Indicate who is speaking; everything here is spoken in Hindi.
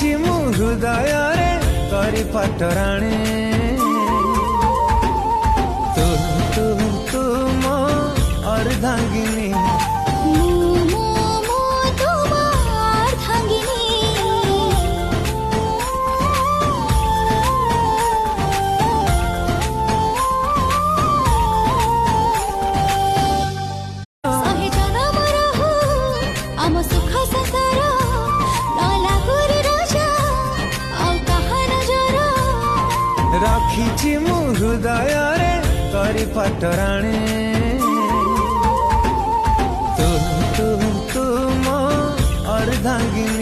Speaker 1: रखिछि मु हृदय रे करी पटराणे तू मो अर्धांगिनी रखिछि मु हृदय रे करी पटराणे तू मो अर्धांगिनी।